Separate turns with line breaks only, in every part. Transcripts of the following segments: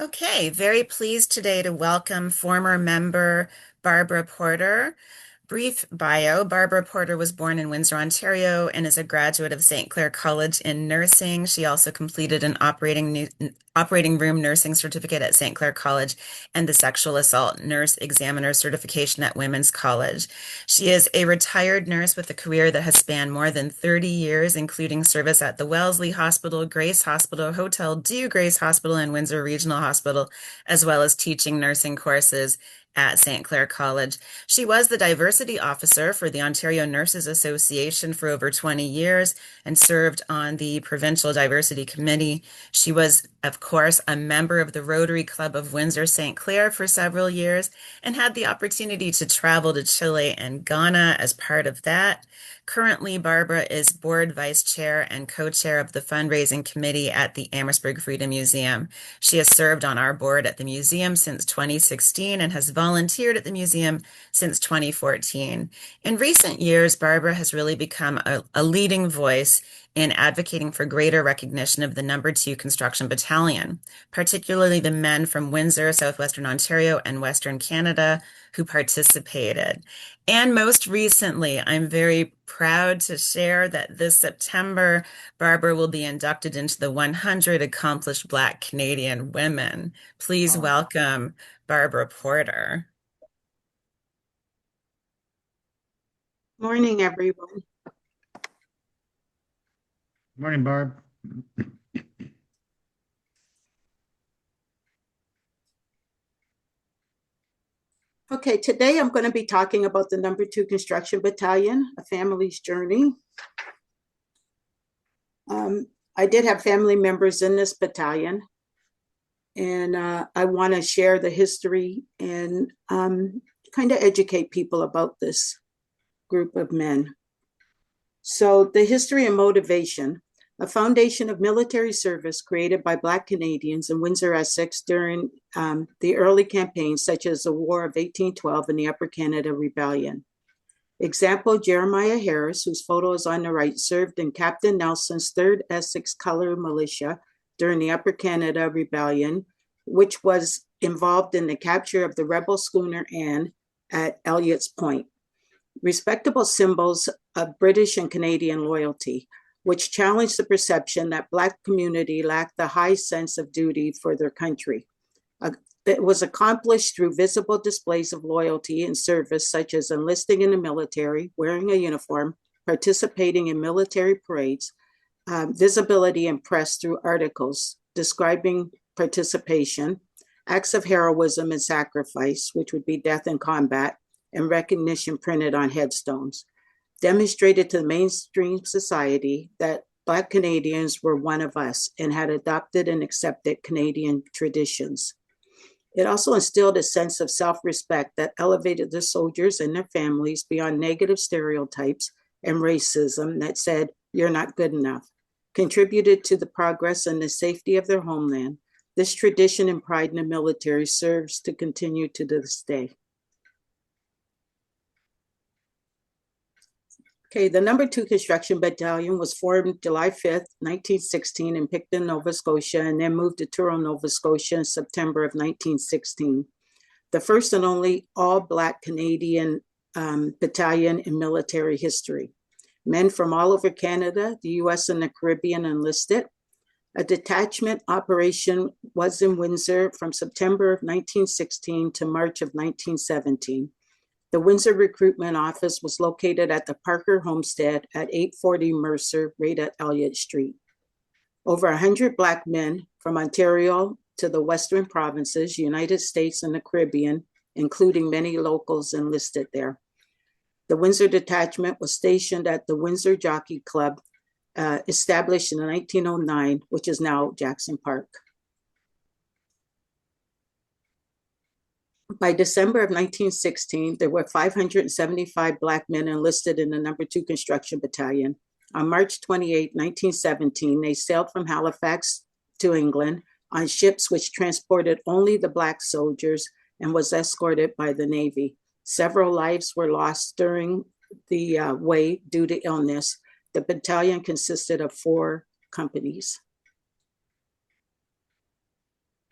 Okay, very pleased today to welcome former member Barbara Porter. Brief bio. Barbara Porter was born in Windsor, Ontario, and is a graduate of St. Clair College in nursing. She also completed an operating room nursing certificate at St. Clair College and the sexual assault nurse examiner certification at Women's College. She is a retired nurse with a career that has spanned more than 30 years, including service at the Wellesley Hospital, Grace Hospital, Hotel Dieu Grace Hospital, and Windsor Regional Hospital, as well as teaching nursing courses at St. Clair College. She was the diversity officer for the Ontario Nurses Association for over 20 years and served on the Provincial Diversity Committee. She was, of course, a member of the Rotary Club of Windsor St. Clair for several years and had the opportunity to travel to Chile and Ghana as part of that. Currently, Barbara is board vice chair and co-chair of the fundraising committee at the Amherstburg Freedom Museum. She has served on our board at the museum since 2016 and has volunteered at the museum since 2014. In recent years, Barbara has really become a leading voice in advocating for greater recognition of the Number 2 Construction Battalion, particularly the men from Windsor, Southwestern Ontario, and Western Canada who participated. And most recently, I'm very proud to share that this September, Barbara will be inducted into the 100 Accomplished Black Canadian Women. Please welcome Barbara Porter.
Morning, everyone.
Morning, Barb.
Okay, today I'm going to be talking about the Number 2 Construction Battalion, a family's journey. I did have family members in this battalion, and I want to share the history and kind of educate people about this group of men. So the history and motivation, a foundation of military service created by Black Canadians in Windsor, Essex during the early campaigns such as the War of 1812 and the Upper Canada Rebellion. Example, Jeremiah Harris, whose photo is on the right, served in Captain Nelson's 3rd Essex Colour Militia during the Upper Canada Rebellion, which was involved in the capture of the rebel schooner Anne at Elliott's Point. Respectable symbols of British and Canadian loyalty, which challenged the perception that Black community lacked the high sense of duty for their country. It was accomplished through visible displays of loyalty and service, such as enlisting in the military, wearing a uniform, participating in military parades, visibility in press through articles describing participation, acts of heroism and sacrifice, which would be death in combat, and recognition printed on headstones, demonstrated to the mainstream society that Black Canadians were one of us and had adopted and accepted Canadian traditions. It also instilled a sense of self-respect that elevated the soldiers and their families beyond negative stereotypes and racism that said, "You're not good enough," contributed to the progress and the safety of their homeland. This tradition and pride in the military serves to continue to this day. Okay, the Number 2 Construction Battalion was formed July 5th, 1916 in Pictou, Nova Scotia, and then moved to Truro, Nova Scotia in September of 1916. The first and only all-Black Canadian battalion in military history. Men from all over Canada, the US, and the Caribbean enlisted. A detachment operation was in Windsor from September of 1916 to March of 1917. The Windsor Recruitment Office was located at the Parker Homestead at 840 Mercer, right at Elliott Street. Over 100 Black men from Ontario to the Western provinces, United States, and the Caribbean, including many locals, enlisted there. The Windsor Detachment was stationed at the Windsor Jockey Club, established in 1909, which is now Jackson Park. By December of 1916, there were 575 Black men enlisted in the Number 2 Construction Battalion. On March 28, 1917, they sailed from Halifax to England on ships which transported only the Black soldiers and was escorted by the Navy. Several lives were lost during the way due to illness. The battalion consisted of 4 companies.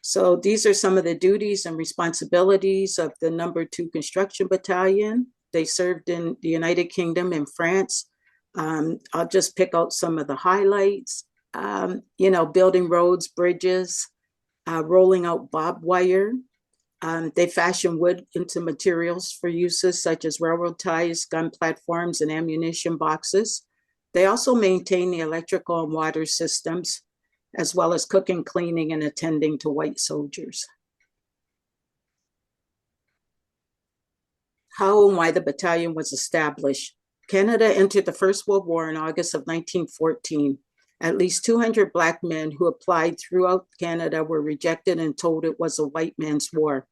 So these are some of the duties and responsibilities of the number 2 Construction Battalion. They served in the United Kingdom and France. I'll just pick out some of the highlights. Building roads, bridges, rolling out barbed wire. They fashion wood into materials for uses such as railroad ties, gun platforms, and ammunition boxes. They also maintain the electrical and water systems, as well as cooking, cleaning, and attending to white soldiers. How and why the battalion was established. Canada entered the First World War in August of 1914. At least 200 Black men who applied throughout Canada were rejected and told it was a white man's war.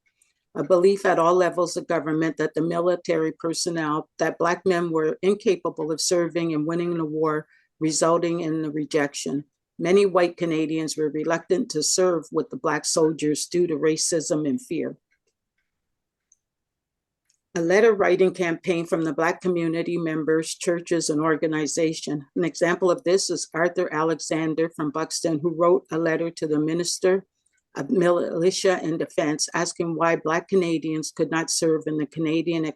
A belief at all levels of government that the military personnel, that Black men were incapable of serving and winning the war, resulting in the rejection. Many white Canadians were reluctant to serve with the Black soldiers due to racism and fear. A letter writing campaign from the Black community members, churches, and organizations. An example of this is Arthur Alexander from Buxton, who wrote a letter to the Minister of Militia and Defense asking why Black Canadians could not serve in the Canadian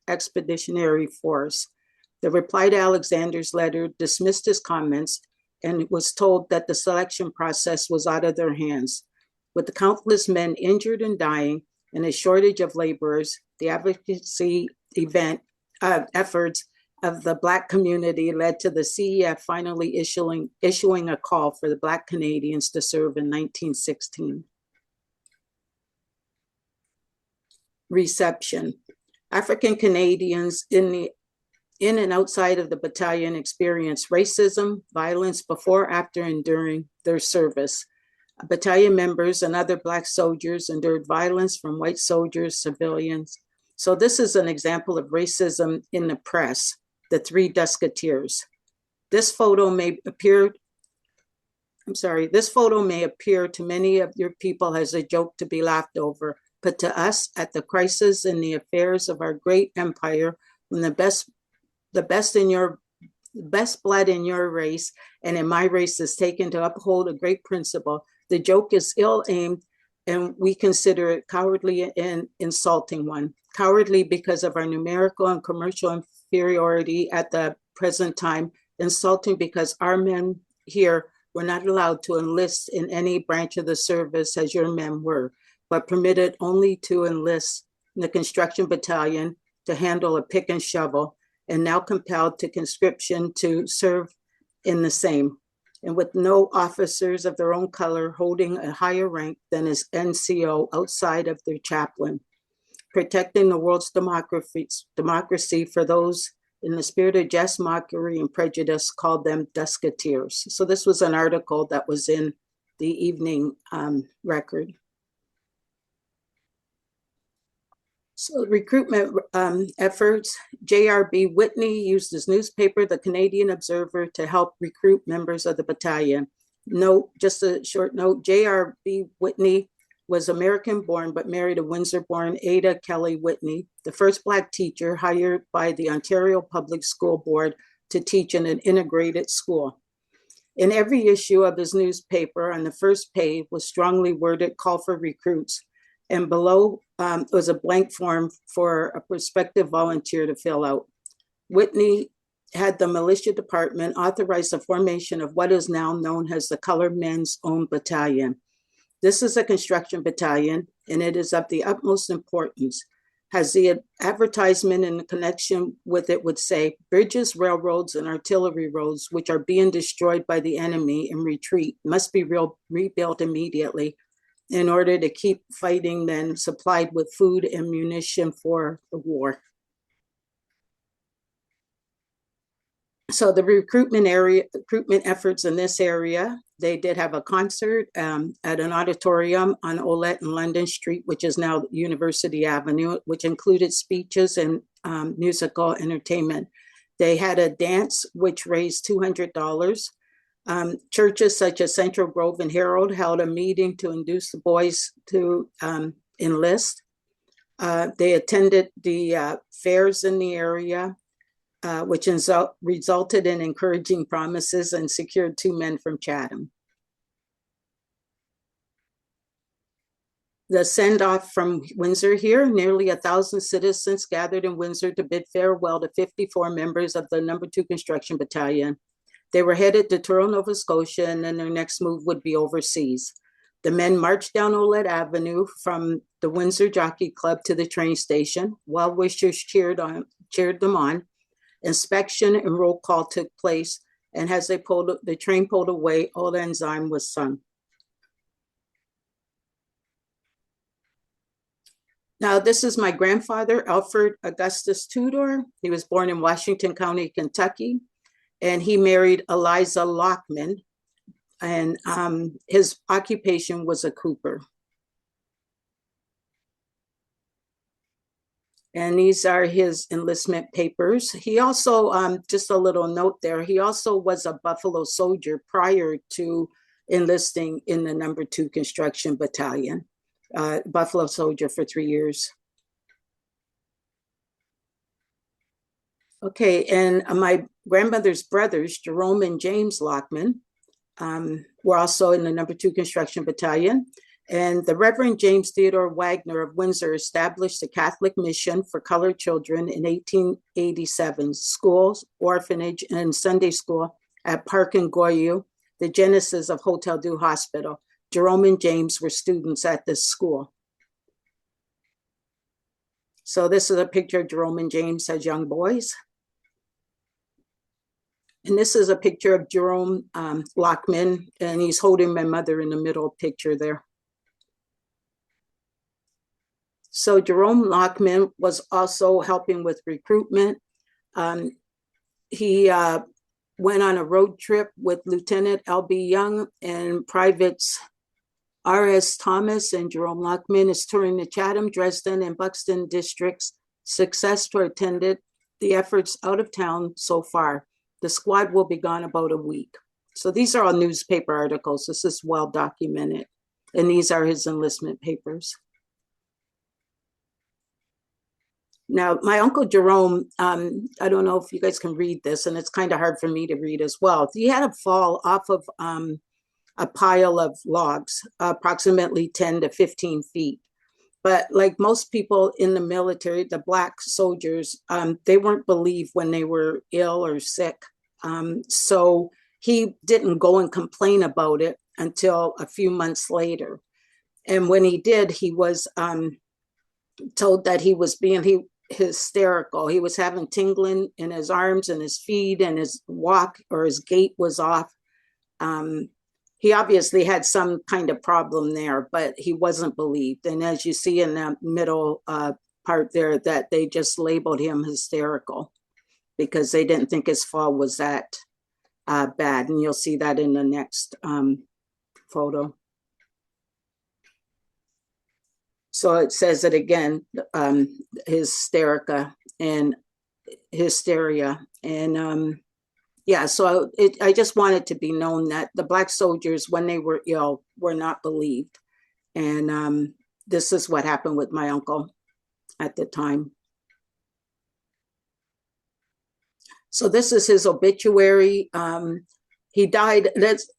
Expeditionary Force. The reply to Alexander's letter dismissed his comments and was told that the selection process was out of their hands. With the countless men injured and dying and a shortage of laborers, the advocacy efforts of the Black community led to the CEF finally issuing a call for the Black Canadians to serve in 1916. Reception. African Canadians in and outside of the battalion experienced racism, violence before, after, and during their service. Battalion members and other Black soldiers endured violence from white soldiers, civilians. So this is an example of racism in the press, the Three Musketeers. This photo may appear to many of your people as a joke to be laughed over, but to us, at the crisis in the affairs of our great empire, when the best blood in your race and in my race is taken to uphold a great principle, the joke is ill-aimed, and we consider it cowardly and insulting one. Cowardly because of our numerical and commercial inferiority at the present time. Insulting because our men here were not allowed to enlist in any branch of the service as your men were, but permitted only to enlist in the Construction Battalion to handle a pick and shovel, and now compelled to conscription to serve in the same, and with no officers of their own color holding a higher rank than his NCO outside of their chaplain, protecting the world's democracy for those in the spirit of jest, mockery, and prejudice called them Musketeers. So this was an article that was in the Evening Record. So recruitment efforts, J.R.B. Whitney used his newspaper, The Canadian Observer, to help recruit members of the battalion. Note, just a short note, J.R.B. Whitney was American-born but married a Windsor-born Ada Kelly Whitney, the first Black teacher hired by the Ontario Public School Board to teach in an integrated school. In every issue of his newspaper, on the first page was strongly worded call for recruits, and below was a blank form for a prospective volunteer to fill out. Whitney had the militia department authorize the formation of what is now known as the Colored Men's Own Battalion. This is a construction battalion, and it is of the utmost importance. As the advertisement in connection with it would say, bridges, railroads, and artillery roads, which are being destroyed by the enemy in retreat, must be rebuilt immediately in order to keep fighting men supplied with food and munition for the war. So the recruitment efforts in this area, they did have a concert at an auditorium on Olette and London Street, which is now University Avenue, which included speeches and musical entertainment. They had a dance, which raised $200. Churches such as Central Grove and Herald held a meeting to induce the boys to enlist. They attended the fairs in the area, which resulted in encouraging promises and secured 2 men from Chatham. the send-off from Windsor here. Nearly 1,000 citizens gathered in Windsor to bid farewell to 54 members of the No. 2 Construction Battalion. They were headed to Truro, Nova Scotia, and then their next move would be overseas. The men marched down Olette Avenue from the Windsor Jockey Club to the train station. Well-wishers cheered them on. Inspection and roll call took place, and as the train pulled away, Old Enzyme was sung. Now, this is my grandfather, Alfred Augustus Tudor. He was born in Washington County, Kentucky, and he married Eliza Lockman, and his occupation was a cooper. And these are his enlistment papers. He also, just a little note there, he also was a Buffalo soldier prior to enlisting in the No. 2 Construction Battalion. Buffalo soldier for 3 years. Okay, and my grandmother's brothers, Jerome and James Lockman, were also in the No. 2 Construction Battalion. And the Reverend James Theodore Wagner of Windsor established a Catholic mission for colored children in 1887, schools, orphanage, and Sunday school at Park and Goyu, the genesis of Hotel Dieu Hospital. Jerome and James were students at this school. So this is a picture of Jerome and James as young boys. And this is a picture of Jerome Lockman, and he's holding my mother in the middle picture there. So Jerome Lockman was also helping with recruitment. He went on a road trip with Lieutenant L.B. Young and Privates R.S. Thomas, and Jerome Lockman is touring the Chatham, Dresden, and Buxton districts. Success to attended the efforts out of town so far. The squad will be gone about a week. So these are all newspaper articles. This is well documented. And these are his enlistment papers. Now, my Uncle Jerome, I don't know if you guys can read this, and it's kind of hard for me to read as well. He had a fall off of a pile of logs, approximately 10 to 15 feet. But like most people in the military, the Black soldiers, they weren't believed when they were ill or sick. So he didn't go and complain about it until a few months later. And when he did, he was told that he was being hysterical. He was having tingling in his arms and his feet, and his walk or his gait was off. He obviously had some kind of problem there, but he wasn't believed. And as you see in the middle part there, that they just labeled him hysterical because they didn't think his fall was that bad. And you'll see that in the next photo. So it says it again, hysteria. And yeah, so I just wanted to be known that the Black soldiers, when they were ill, were not believed. And this is what happened with my uncle at the time. So this is his obituary. He died,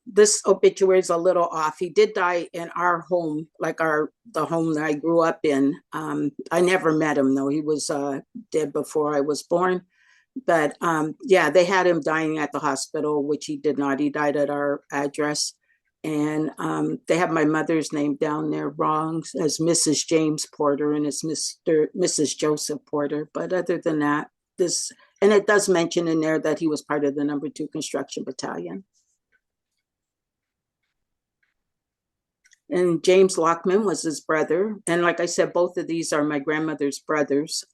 this obituary is a little off. He did die in our home, like the home that I grew up in. I never met him though. He was dead before I was born. But yeah, they had him dying at the hospital, which he did not. He died at our address. And they have my mother's name down there wrong as Mrs. James Porter, and it's Mrs. Joseph Porter. But other than that, and it does mention in there that he was part of the No. 2 Construction Battalion. And James Lockman was his brother. And like I said, both of these are my grandmother's brothers.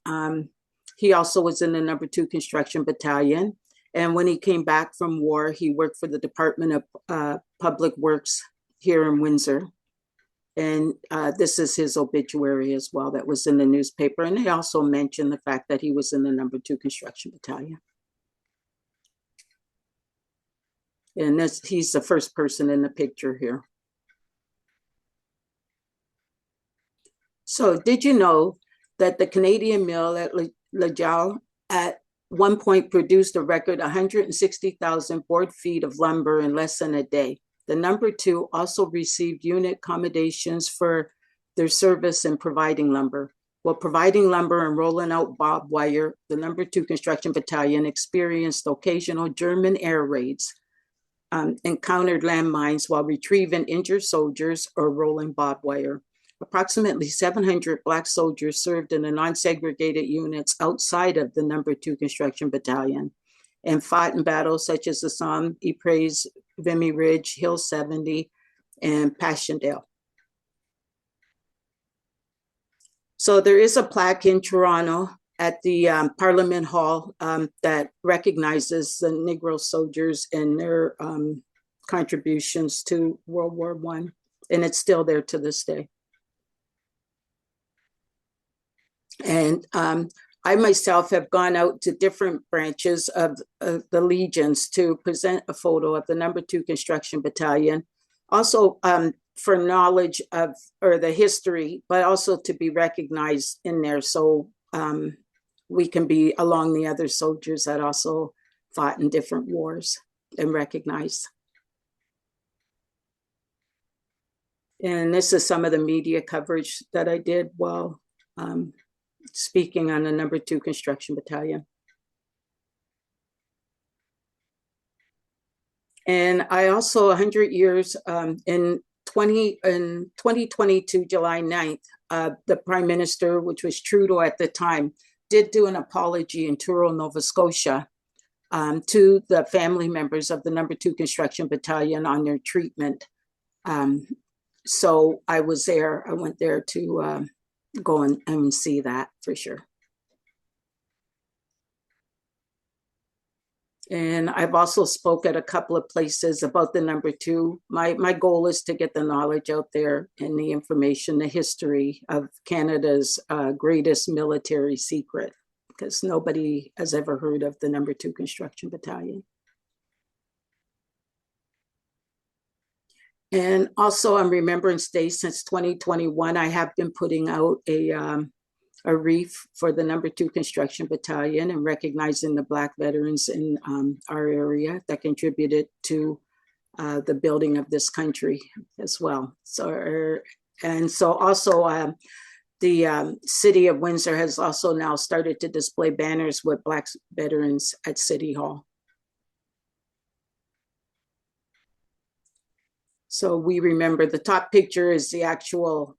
He also was in the No. 2 Construction Battalion. And when he came back from war, he worked for the Department of Public Works here in Windsor. And this is his obituary as well that was in the newspaper. And they also mentioned the fact that he was in the No. 2 Construction Battalion. And he's the first person in the picture here. So did you know that the Canadian mill at Lajau at one point produced a record 160,000 board feet of lumber in less than a day? The No. 2 also received unit accommodations for their service in providing lumber. While providing lumber and rolling out barbed wire, the number 2 Construction Battalion experienced occasional German air raids, encountered landmines while retrieving injured soldiers or rolling barbed wire. Approximately 700 Black soldiers served in the non-segregated units outside of the number 2 Construction Battalion and fought in battles such as the Somme, Ypres, Vimy Ridge, Hill 70, and Passchendaele. So there is a plaque in Toronto at the Parliament Hall that recognizes the Negro soldiers and their contributions to World War I, and it's still there to this day. And I myself have gone out to different branches of the legions to present a photo of the number 2 Construction Battalion, also for knowledge of or the history, but also to be recognized in there, so we can be along the other soldiers that also fought in different wars and recognized. And this is some of the media coverage that I did while speaking on the number 2 Construction Battalion. And I also, 100 years in 2022, July 9th, the Prime Minister, which was Trudeau at the time, did do an apology in Truro, Nova Scotia, to the family members of the number 2 Construction Battalion on their treatment. So I was there, I went there to go and see that for sure. And I've also spoke at a couple of places about the number 2. My goal is to get the knowledge out there and the information, the history of Canada's greatest military secret, because nobody has ever heard of the number 2 Construction Battalion. And also on Remembrance Day since 2021, I have been putting out a wreath for the number 2 Construction Battalion and recognizing the Black veterans in our area that contributed to the building of this country as well. So also the city of Windsor has also now started to display banners with Black veterans at City Hall. So we remember the top picture is the actual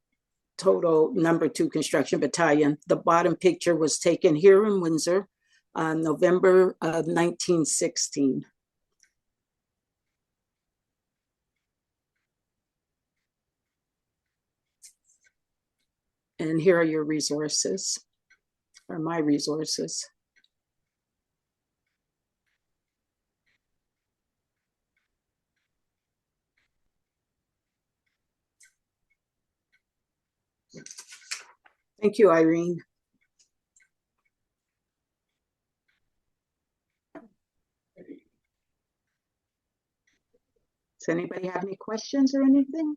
total number 2 Construction Battalion. The bottom picture was taken here in Windsor on November of 1916. And here are your resources, or my resources. Thank you, Irene. Does anybody have any questions or anything?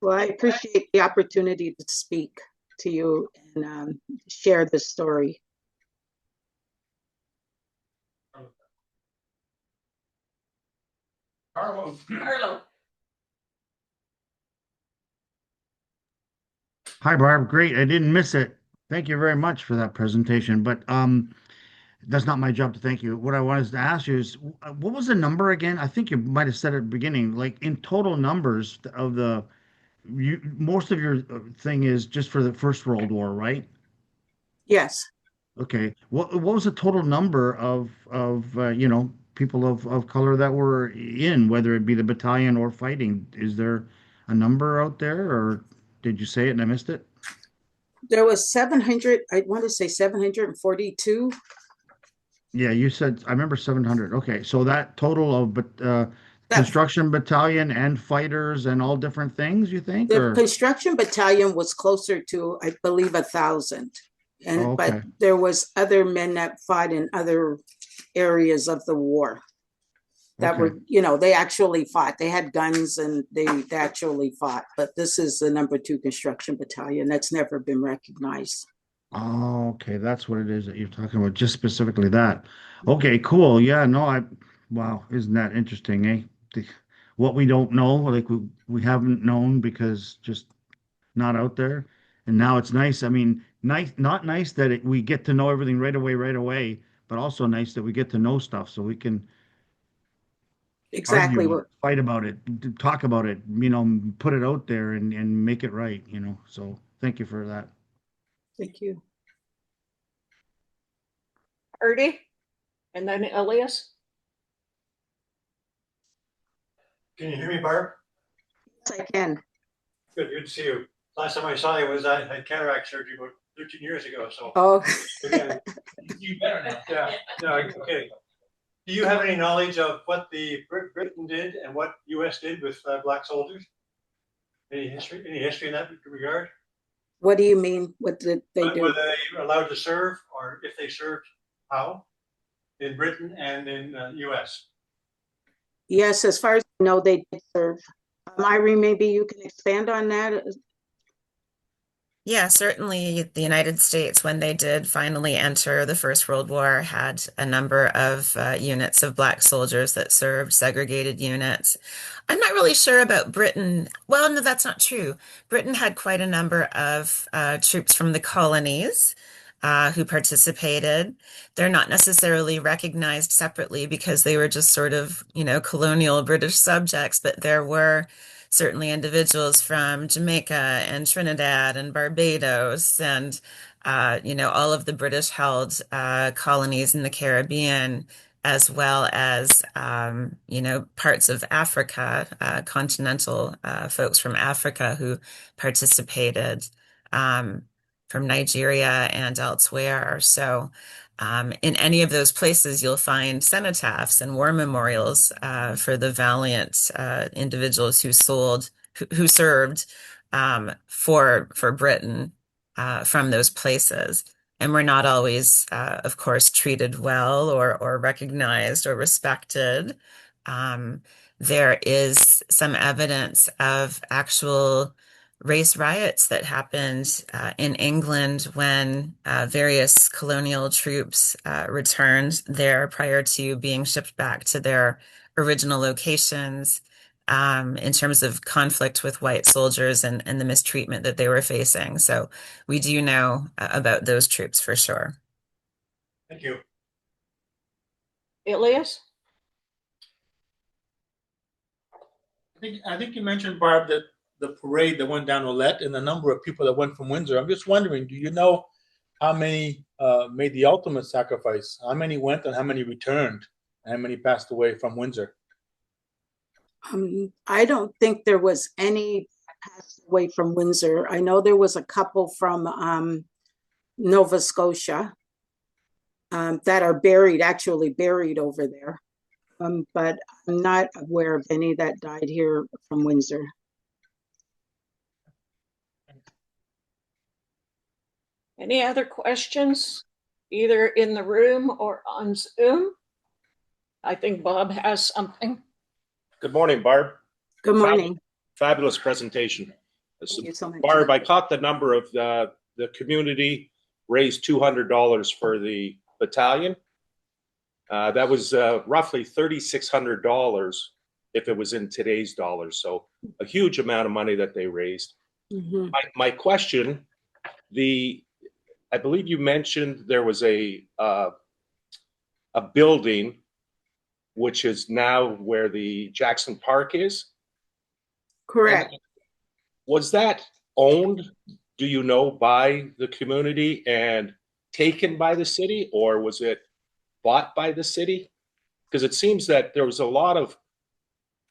Well, I appreciate the opportunity to speak to you and share this story.
Carlo.
Hi, Barb. Great. I didn't miss it. Thank you very much for that presentation. But that's not my job to thank you. What I wanted to ask you is, what was the number again? I think you might have said at the beginning, like in total numbers of most of your thing is just for the First World War, right?
Yes.
Okay. What was the total number of people of color that were in, whether it be the battalion or fighting? Is there a number out there, or did you say it and I missed it?
There was 700, I want to say 742.
Yeah, you said, I remember 700. Okay, so that total of
That
construction battalion and fighters and all different things, you think?
the
Or
construction battalion was closer to, I believe, 1,000.
oh,
But
okay,
there was other men that fought in other areas of the war that
okay.
were, they actually fought. They had guns and they actually fought. But this is the number 2 Construction Battalion that's never been recognized.
Oh, okay, that's what it is that you're talking about, just specifically that. Okay, cool. Yeah, no, wow, isn't that interesting, eh? what we don't know, like we haven't known because just not out there. And now it's nice. I mean, nice, not nice that we get to know everything right away, but also nice that we get to know stuff so we can argue
Exactly
about it,
what.
fight about it, talk about it, put it out there and make it right. So thank you for that.
Thank you.
Ernie, and then Elias.
Can you hear me, Barb?
Yes, I can.
Good to see you. Last time I saw you was I had cataract surgery about 13 years ago. So
Oh,
again, you better now. Yeah. No, okay. Do you have any knowledge of what the Britain did and what U.S. did with black soldiers? Any history? Any history in that regard?
what do you mean? What did they do?
Were they allowed to serve, or if they served, how? In Britain and in U.S.
Yes, as far as I know, they did serve. Irene, maybe you can expand on that.
Yeah, certainly the United States, when they did finally enter the First World War, had a number of units of black soldiers that served, segregated units. I'm not really sure about Britain. Well, no, that's not true. Britain had quite a number of troops from the colonies who participated. They're not necessarily recognized separately because they were just sort of, colonial British subjects, but there were certainly individuals from Jamaica and Trinidad and Barbados and all of the British held colonies in the Caribbean, as well as parts of Africa, continental folks from Africa who participated from Nigeria and elsewhere. So in any of those places, you'll find cenotaphs and war memorials for the valiant individuals who served for Britain from those places. And were not always, of course, treated well or recognized or respected. Um, there is some evidence of actual race riots that happened in England when various colonial troops returned there prior to being shipped back to their original locations, in terms of conflict with white soldiers and the mistreatment that they were facing. So we do know about those troops for sure.
Thank you.
Elias?
I think you mentioned, Barb, that the parade that went down Olette and the number of people that went from Windsor. I'm just wondering, do you know how many made the ultimate sacrifice? How many went and how many returned? And how many passed away from Windsor?
I don't think there was any passed away from Windsor. I know there was a couple from Nova Scotia that are actually buried over there. But I'm not aware of any that died here from Windsor.
Any other questions, either in the room or on Zoom? I think Bob has something.
Good morning, Barb.
Good morning.
Fabulous presentation.
Thank you so much.
Barb, I caught the number of the community raised $200 for the battalion. That was roughly $3,600 if it was in today's dollars. So a huge amount of money that they raised.
Mm-hmm.
My question, I believe you mentioned there was a building which is now where the Jackson Park is.
Correct.
And was that owned, do you know, by the community and taken by the city, or was it bought by the city? Because it seems that there was a lot of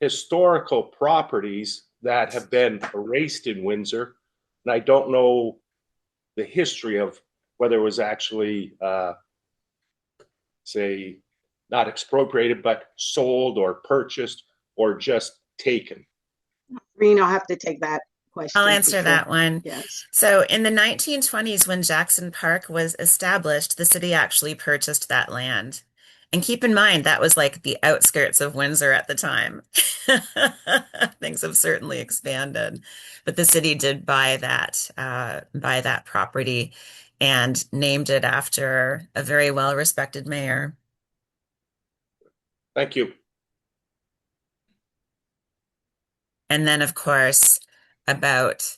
historical properties that have been erased in Windsor, and I don't know the history of whether it was actually, say, not expropriated, but sold or purchased or just taken.
Reen, I'll have to take that question.
I'll answer that one.
Yes.
So in the 1920s, when Jackson Park was established, the city actually purchased that land. And keep in mind, that was like the outskirts of Windsor at the time. Things have certainly expanded, but the city did buy that property and named it after a very well-respected mayor.
Thank you.
And then, of course, about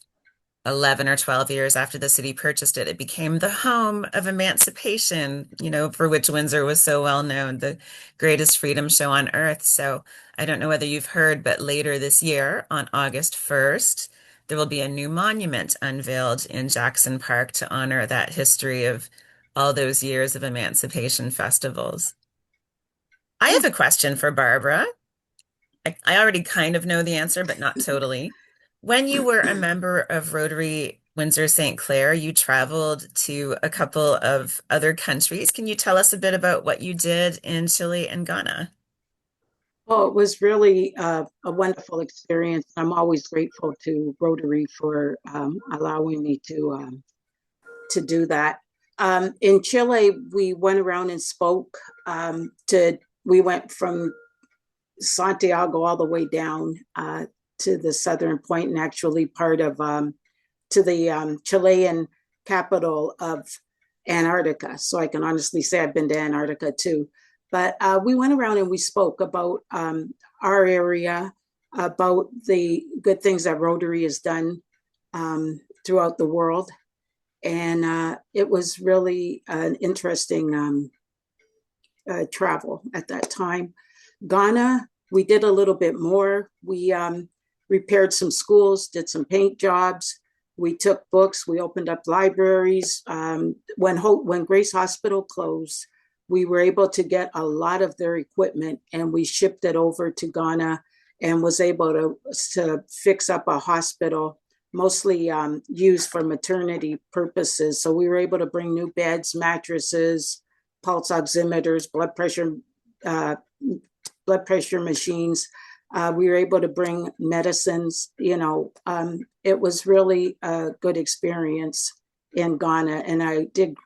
11 or 12 years after the city purchased it, it became the home of emancipation, for which Windsor was so well known, the greatest freedom show on earth. So I don't know whether you've heard, but later this year, on August 1st, there will be a new monument unveiled in Jackson Park to honor that history of all those years of emancipation festivals. I have a question for Barbara. I already kind of know the answer, but not totally. When you were a member of Rotary Windsor St. Clair, you traveled to a couple of other countries. Can you tell us a bit about what you did in Chile and Ghana?
Oh, it was really a wonderful experience. I'm always grateful to Rotary for allowing me to do that. In Chile, we went around and spoke we went from Santiago all the way down to the southern point and actually part of to the Chilean capital of Antarctica. So I can honestly say I've been to Antarctica too. But we went around and we spoke about our area, about the good things that Rotary has done throughout the world. And it was really an interesting travel at that time. Ghana, we did a little bit more. We repaired some schools, did some paint jobs. We took books. We opened up libraries. When Grace Hospital closed, we were able to get a lot of their equipment and we shipped it over to Ghana and was able to fix up a hospital, mostly used for maternity purposes. So we were able to bring new beds, mattresses, pulse oximeters, blood pressure machines. We were able to bring medicines. It was really a good experience in Ghana, and I did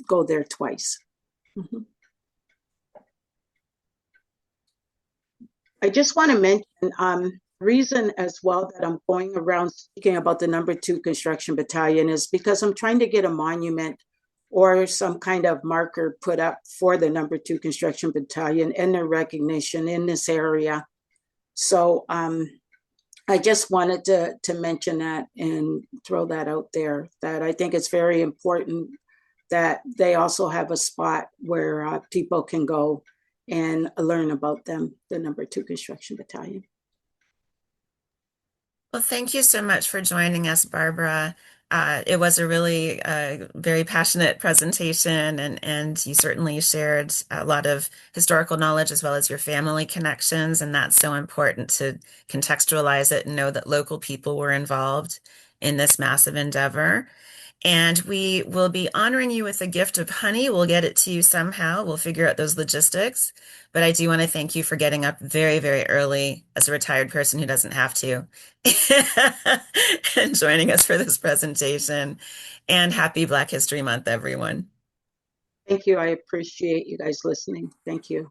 go there twice. Mm-hmm. I just want to mention reason as well that I'm going around speaking about the number 2 Construction Battalion is because I'm trying to get a monument or some kind of marker put up for the number 2 Construction Battalion and their recognition in this area. So I just wanted to mention that and throw that out there, that I think it's very important that they also have a spot where people can go and learn about them, the number 2 Construction Battalion.
Well, thank you so much for joining us, Barbara. It was a really very passionate presentation, and you certainly shared a lot of historical knowledge as well as your family connections, and that's so important to contextualize it and know that local people were involved in this massive endeavor. And we will be honoring you with a gift of honey. We'll get it to you somehow. We'll figure out those logistics. But I do want to thank you for getting up very, very early as a retired person who doesn't have to and joining us for this presentation. And happy Black History Month, everyone.
Thank you. I appreciate you guys listening. Thank you.